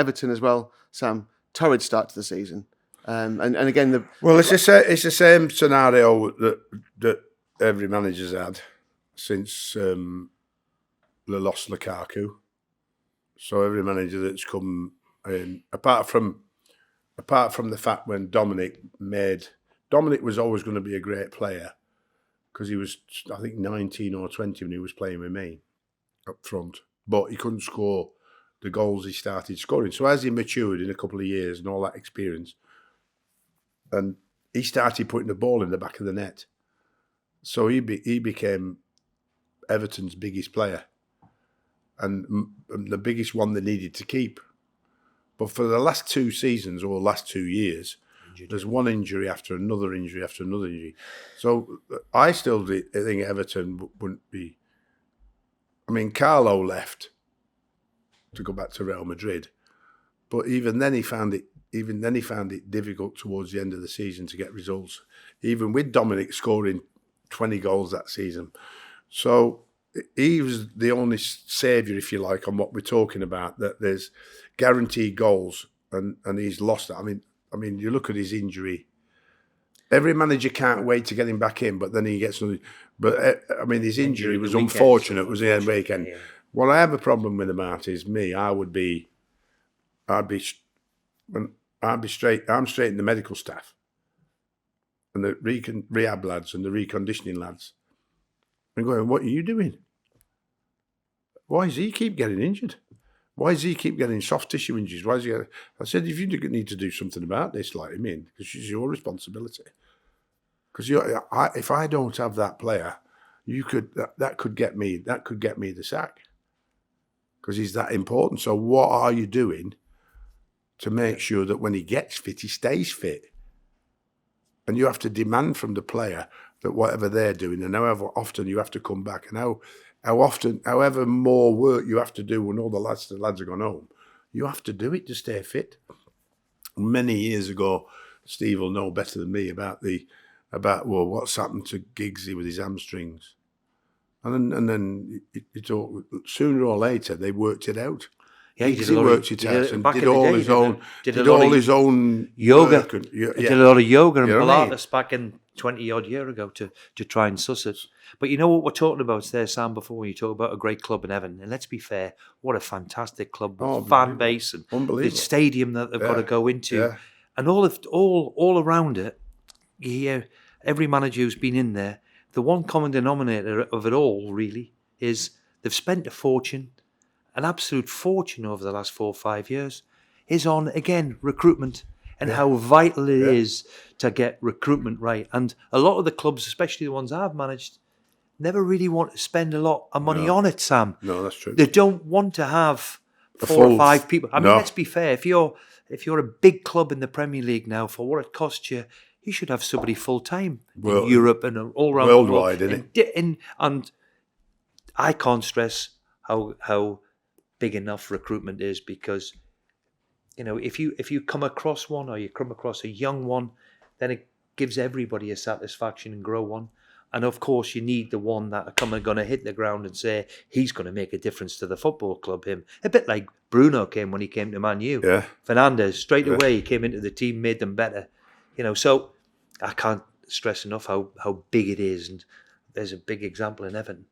Everton as well, Sam. Torrid start to the season. And again, it's the same scenario that every manager's had since they lost Lukaku. So every manager that's come in, apart from the fact when Dominic was always going to be a great player because he was, I think, 19 or 20 when he was playing with me up front, but he couldn't score the goals he started scoring. So as he matured in a couple of years and all that experience, and he started putting the ball in the back of the net. So he became Everton's biggest player and the biggest one they needed to keep. But for the last 2 seasons or last 2 years, there's one injury after another injury after another injury. So I still think Everton wouldn't be... I mean, Carlo left to go back to Real Madrid, but even then he found it difficult towards the end of the season to get results, even with Dominic scoring 20 goals that season. So he was the only saviour, if you like, on what we're talking about, that there's guaranteed goals, and he's lost that. I mean, you look at his injury. Every manager can't wait to get him back in, but then he gets another. But I mean, his injury was unfortunate. Was the end weekend. Yeah. What I have a problem with him, Art, is me. I'd be straight. I'm straight in the medical staff and the rehab lads and the reconditioning lads. I'm going, what are you doing? Why does he keep getting injured? Why does he keep getting soft tissue injuries? Why is he? I said, if you need to do something about this, let him in, because it's your responsibility. Because if I don't have that player, that could get me the sack, because he's that important. So what are you doing to make sure that when he gets fit, he stays fit? And you have to demand from the player that whatever they're doing, and however often you have to come back, and how often, however more work you have to do when all the lads are gone home, you have to do it to stay fit. Many years ago, Steve will know better than me about what's happened to Giggsy with his hamstrings, and then you talk, sooner or later they worked it out. Yeah, he worked it out and did all his own yoga. He did a lot of yoga and Pilates back in 20-odd year ago to try and suss it. But you know what we're talking about there, Sam, before when you talk about a great club in Everton. And let's be fair, what a fantastic club with fan base and the stadium that they've got to go into. Yeah. And all around it, you hear every manager who's been in there, the one common denominator of it all, really, is they've spent a fortune, an absolute fortune over the last 4 or 5 years, is on, again, recruitment and how vital it is to get recruitment right. And a lot of the clubs, especially the ones I've managed, never really want to spend a lot of money on it, Sam. No, that's true. They don't want to have 4 or 5 people. I mean, let's be fair. If you're a big club in the Premier League now, for what it costs you, you should have somebody full-time in Europe and all around worldwide, the world. Isn't it? And I can't stress how big enough recruitment is, because, you know, if you come across one, or you come across a young one, then it gives everybody a satisfaction and grow one. And of course, you need the one that are going to hit the ground and say he's going to make a difference to the football club. Him a bit like Bruno came when he came to Man U. Yeah. Fernandes straight away he came into the team, made them better. You know, so I can't stress enough how big it is, and there's a big example in Everton.